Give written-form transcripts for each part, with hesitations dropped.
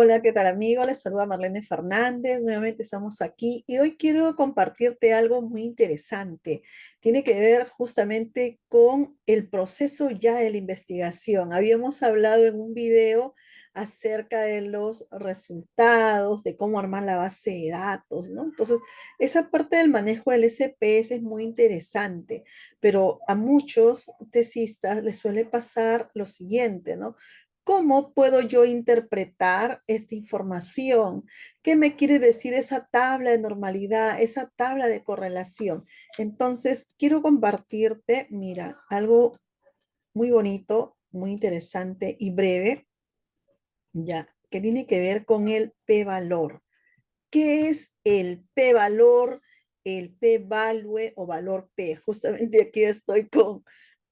Hola, ¿qué tal amigo? Les saluda Marlene Fernández. Nuevamente estamos aquí y hoy quiero compartirte algo muy interesante. Tiene que ver justamente con el proceso ya de la investigación. Habíamos hablado en un video acerca de los resultados, de cómo armar la base de datos, ¿no? Entonces, esa parte del manejo del SPS es muy interesante, pero a muchos tesistas les suele pasar lo siguiente, ¿no? ¿Cómo puedo yo interpretar esta información? ¿Qué me quiere decir esa tabla de normalidad, esa tabla de correlación? Entonces, quiero compartirte, mira, algo muy bonito, muy interesante y breve, ya, que tiene que ver con el p-valor. ¿Qué es el p-valor, el p-value o valor p? Justamente aquí estoy con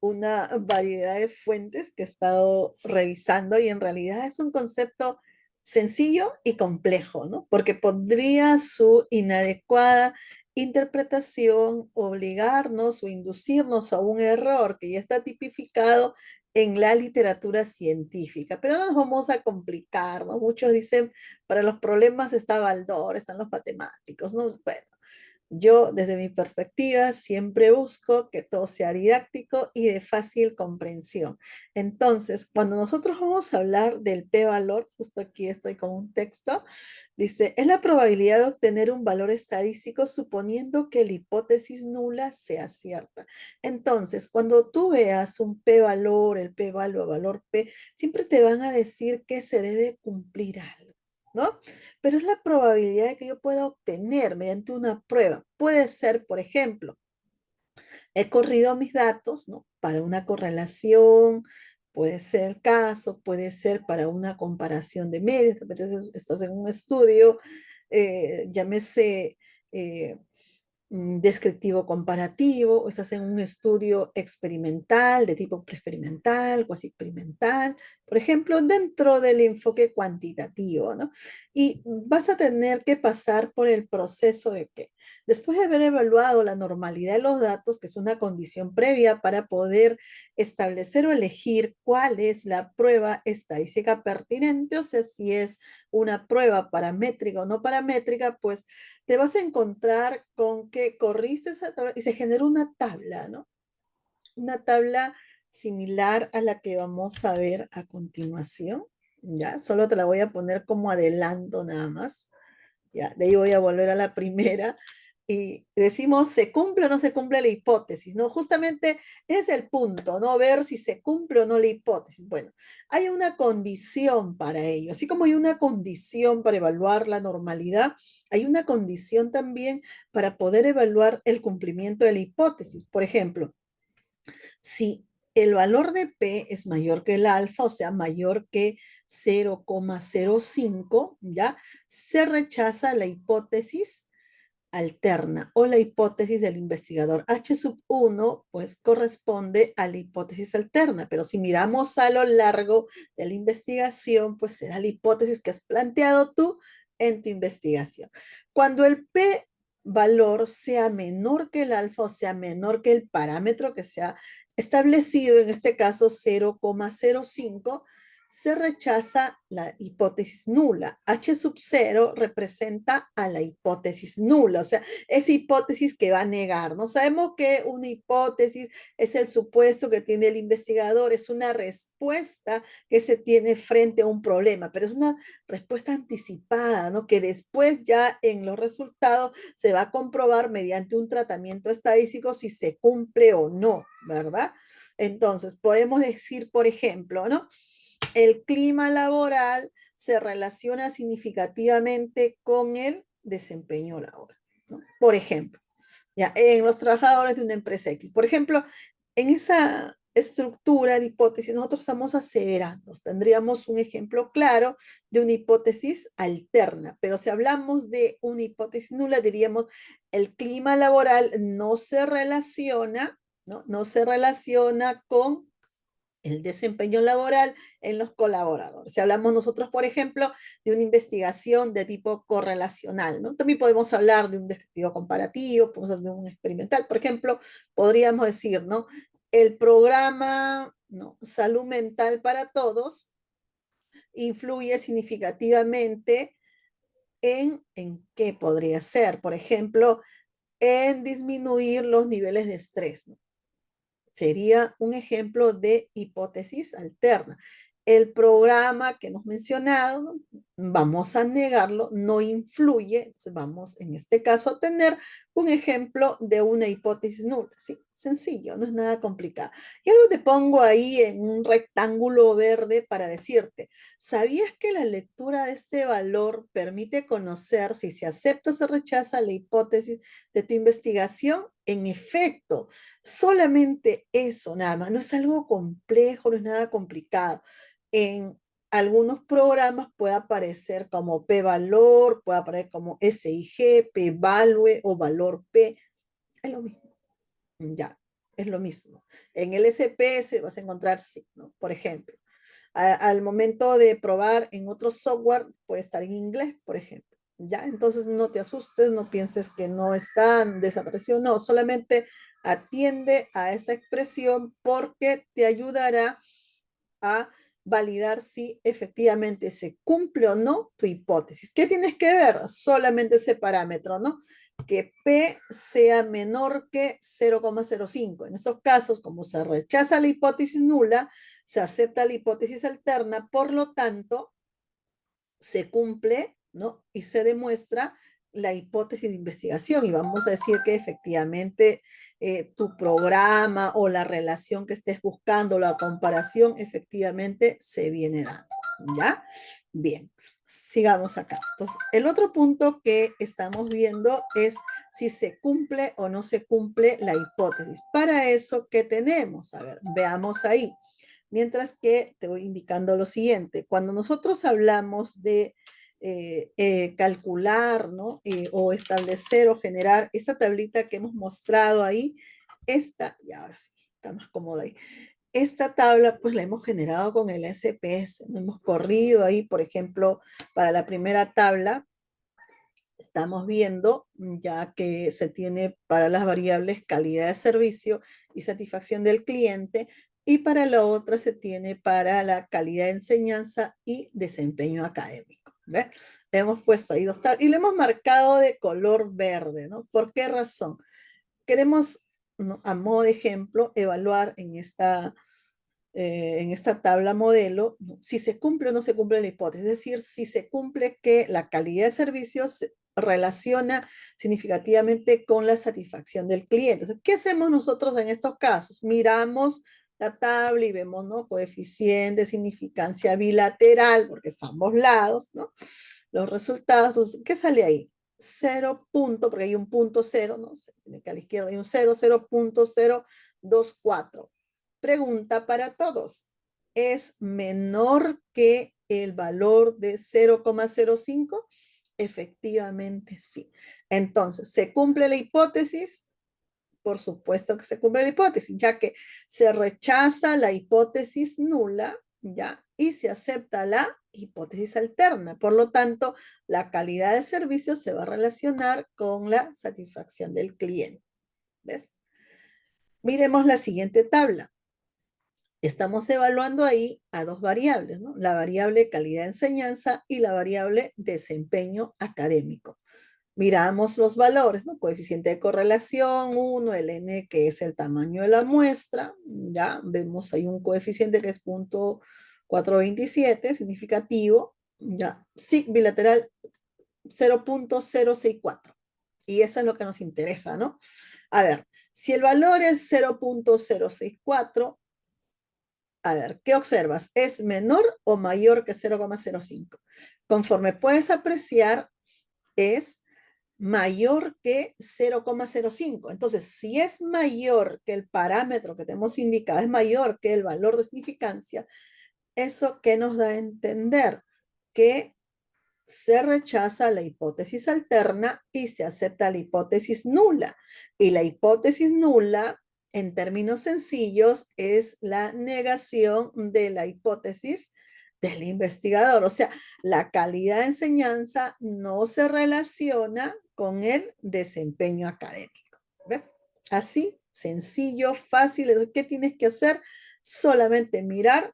una variedad de fuentes que he estado revisando y en realidad es un concepto sencillo y complejo, ¿no? Porque podría su inadecuada interpretación obligarnos o inducirnos a un error que ya está tipificado en la literatura científica. Pero no nos vamos a complicar, ¿no? Muchos dicen, para los problemas está Baldor, están los matemáticos, ¿no? Bueno, yo desde mi perspectiva siempre busco que todo sea didáctico y de fácil comprensión. Entonces, cuando nosotros vamos a hablar del p-valor, justo aquí estoy con un texto, dice, es la probabilidad de obtener un valor estadístico suponiendo que la hipótesis nula sea cierta. Entonces, cuando tú veas un p-valor, el p-valor, valor p, siempre te van a decir que se debe cumplir algo, ¿no? Pero es la probabilidad de que yo pueda obtener mediante una prueba. Puede ser, por ejemplo, he corrido mis datos, ¿no? Para una correlación, puede ser el caso, puede ser para una comparación de medios, de repente estás en un estudio, llámese eh, descriptivo comparativo, o estás en un estudio experimental, de tipo preexperimental, cuasi experimental, por ejemplo, dentro del enfoque cuantitativo, ¿no? Y vas a tener que pasar por el proceso de que, después de haber evaluado la normalidad de los datos, que es una condición previa para poder establecer o elegir cuál es la prueba estadística pertinente, o sea, si es una prueba paramétrica o no paramétrica, pues te vas a encontrar con que corriste esa tabla y se genera una tabla, ¿no? Una tabla similar a la que vamos a ver a continuación, ¿ya? Solo te la voy a poner como adelanto nada más, ¿ya? De ahí voy a volver a la primera y decimos, ¿se cumple o no se cumple la hipótesis? ¿No? Justamente es el punto, ¿no? Ver si se cumple o no la hipótesis. Bueno, hay una condición para ello. Así como hay una condición para evaluar la normalidad, hay una condición también para poder evaluar el cumplimiento de la hipótesis. Por ejemplo, si el valor de P es mayor que el alfa, o sea, mayor que 0,05, ¿ya? Se rechaza la hipótesis alterna o la hipótesis del investigador. H sub 1 pues corresponde a la hipótesis alterna, pero si miramos a lo largo de la investigación, pues será la hipótesis que has planteado tú en tu investigación. Cuando el P valor sea menor que el alfa, o sea, menor que el parámetro que se ha establecido, en este caso 0,05, se rechaza la hipótesis nula. H sub 0 representa a la hipótesis nula, o sea, esa hipótesis que va a negar. No sabemos que una hipótesis es el supuesto que tiene el investigador, es una respuesta que se tiene frente a un problema, pero es una respuesta anticipada, ¿no? Que después ya en los resultados se va a comprobar mediante un tratamiento estadístico si se cumple o no, ¿verdad? Entonces, podemos decir, por ejemplo, ¿no? El clima laboral se relaciona significativamente con el desempeño laboral, ¿no? Por ejemplo, ya, en los trabajadores de una empresa X. Por ejemplo, en esa estructura de hipótesis, nosotros estamos aseverando, tendríamos un ejemplo claro de una hipótesis alterna, pero si hablamos de una hipótesis nula, diríamos el clima laboral no se relaciona, ¿no? No se relaciona con el desempeño laboral en los colaboradores. Si hablamos nosotros, por ejemplo, de una investigación de tipo correlacional, ¿no? También podemos hablar de un descriptivo comparativo, podemos hablar de un experimental. Por ejemplo, podríamos decir, ¿no? El programa, ¿no? Salud Mental para Todos influye significativamente en qué podría ser. Por ejemplo, en disminuir los niveles de estrés, ¿no? Sería un ejemplo de hipótesis alterna. El programa que hemos mencionado, vamos a negarlo, no influye, entonces vamos en este caso a tener un ejemplo de una hipótesis nula, sí, sencillo, no es nada complicado. Y algo te pongo ahí en un rectángulo verde para decirte, ¿sabías que la lectura de este valor permite conocer si se acepta o se rechaza la hipótesis de tu investigación? En efecto, solamente eso, nada más, no es algo complejo, no es nada complicado. En algunos programas puede aparecer como p-valor, puede aparecer como SIG, p-value o valor P. Es lo mismo, ya, es lo mismo. En el SPS vas a encontrar signo, por ejemplo. Al momento de probar en otro software puede estar en inglés, por ejemplo. Ya, entonces no te asustes, no pienses que no están, desapareció, no, solamente atiende a esa expresión porque te ayudará a validar si efectivamente se cumple o no tu hipótesis. ¿Qué tienes que ver? Solamente ese parámetro, ¿no? Que P sea menor que 0,05. En estos casos, como se rechaza la hipótesis nula, se acepta la hipótesis alterna, por lo tanto, se cumple, ¿no? Y se demuestra la hipótesis de investigación y vamos a decir que efectivamente tu programa o la relación que estés buscando, la comparación, efectivamente se viene dando, ¿ya? Bien, sigamos acá. Entonces, el otro punto que estamos viendo es si se cumple o no se cumple la hipótesis. Para eso, ¿qué tenemos? A ver, veamos ahí. Mientras que te voy indicando lo siguiente, cuando nosotros hablamos de calcular, ¿no? O establecer o generar esta tablita que hemos mostrado ahí, esta, y ahora sí, está más cómoda ahí. Esta tabla, pues la hemos generado con el SPS, ¿no? Hemos corrido ahí, por ejemplo, para la primera tabla, estamos viendo ya que se tiene para las variables calidad de servicio y satisfacción del cliente y para la otra se tiene para la calidad de enseñanza y desempeño académico. ¿Ves? Hemos puesto ahí dos tablas y lo hemos marcado de color verde, ¿no? ¿Por qué razón? Queremos, ¿no? A modo de ejemplo, evaluar en esta tabla modelo, si se cumple o no se cumple la hipótesis, es decir, si se cumple que la calidad de servicios se relaciona significativamente con la satisfacción del cliente. Entonces, ¿qué hacemos nosotros en estos casos? Miramos la tabla y vemos, ¿no? Coeficiente, significancia bilateral, porque es ambos lados, ¿no? Los resultados, ¿qué sale ahí? 0 punto, porque hay un punto 0, ¿no? Tiene que a la izquierda hay un 0, 0.024. Pregunta para todos. ¿Es menor que el valor de 0,05? Efectivamente, sí. Entonces, ¿se cumple la hipótesis? Por supuesto que se cumple la hipótesis, ya que se rechaza la hipótesis nula, ¿ya? Y se acepta la hipótesis alterna. Por lo tanto, la calidad de servicio se va a relacionar con la satisfacción del cliente. ¿Ves? Miremos la siguiente tabla. Estamos evaluando ahí a dos variables, ¿no? La variable calidad de enseñanza y la variable desempeño académico. Miramos los valores, ¿no? Coeficiente de correlación, 1, el n, que es el tamaño de la muestra, ya vemos ahí un coeficiente que es 0.427, significativo, ya, sí, bilateral 0.064. Y eso es lo que nos interesa, ¿no? A ver, si el valor es 0.064, a ver, ¿qué observas? ¿Es menor o mayor que 0,05? Conforme puedes apreciar, es mayor que 0,05. Entonces, si es mayor que el parámetro que te hemos indicado, es mayor que el valor de significancia, ¿eso qué nos da a entender? Que se rechaza la hipótesis alterna y se acepta la hipótesis nula. Y la hipótesis nula, en términos sencillos, es la negación de la hipótesis del investigador. O sea, la calidad de enseñanza no se relaciona con el desempeño académico. ¿Ves? Así, sencillo, fácil. ¿Qué tienes que hacer? Solamente mirar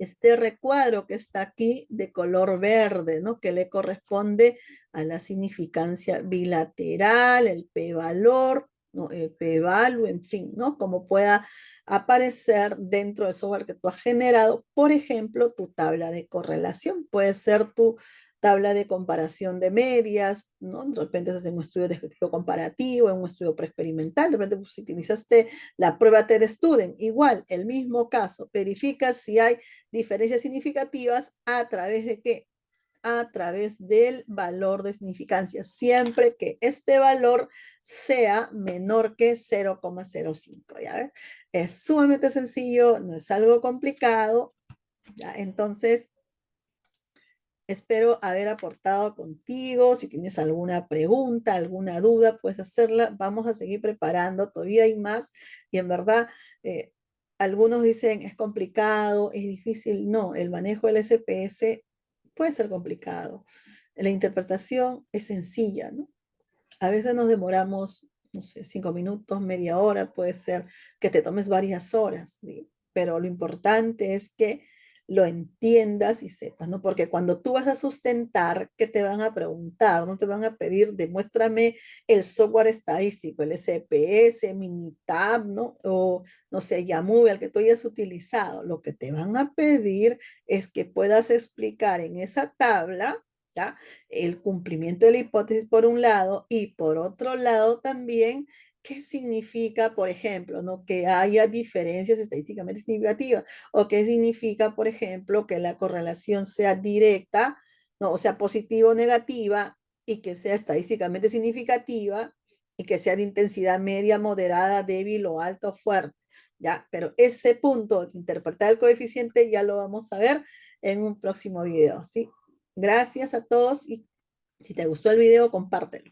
este recuadro que está aquí de color verde, ¿no? Que le corresponde a la significancia bilateral, el p-valor, ¿no? El p-value, en fin, ¿no? Como pueda aparecer dentro del software que tú has generado. Por ejemplo, tu tabla de correlación. Puede ser tu tabla de comparación de medias, ¿no? De repente haces un estudio descriptivo comparativo, en un estudio preexperimental, de repente pues, si utilizaste la prueba TED Student, igual, el mismo caso, verificas si hay diferencias significativas a través de qué, a través del valor de significancia, siempre que este valor sea menor que 0,05, ¿ya ves? Es sumamente sencillo, no es algo complicado, ¿ya? Entonces, espero haber aportado contigo. Si tienes alguna pregunta, alguna duda, puedes hacerla. Vamos a seguir preparando. Todavía hay más. Y en verdad, eh, algunos dicen es complicado, es difícil. No, el manejo del SPS puede ser complicado. La interpretación es sencilla, ¿no? A veces nos demoramos, no sé, 5 minutos, media hora, puede ser que te tomes varias horas, ¿sí? Pero lo importante es que lo entiendas y sepas, ¿no? Porque cuando tú vas a sustentar, ¿qué te van a preguntar? No te van a pedir, demuéstrame el software estadístico, el SPS, Minitab, ¿no? O, no sé, Yamube, el que tú hayas utilizado. Lo que te van a pedir es que puedas explicar en esa tabla, ¿ya? El cumplimiento de la hipótesis por un lado y por otro lado también qué significa, por ejemplo, ¿no? Que haya diferencias estadísticamente significativas o qué significa, por ejemplo, que la correlación sea directa, ¿no? O sea, positiva o negativa y que sea estadísticamente significativa y que sea de intensidad media, moderada, débil o alta o fuerte. ¿Ya? Pero ese punto de interpretar el coeficiente ya lo vamos a ver en un próximo video, ¿sí? Gracias a todos y si te gustó el video, compártelo.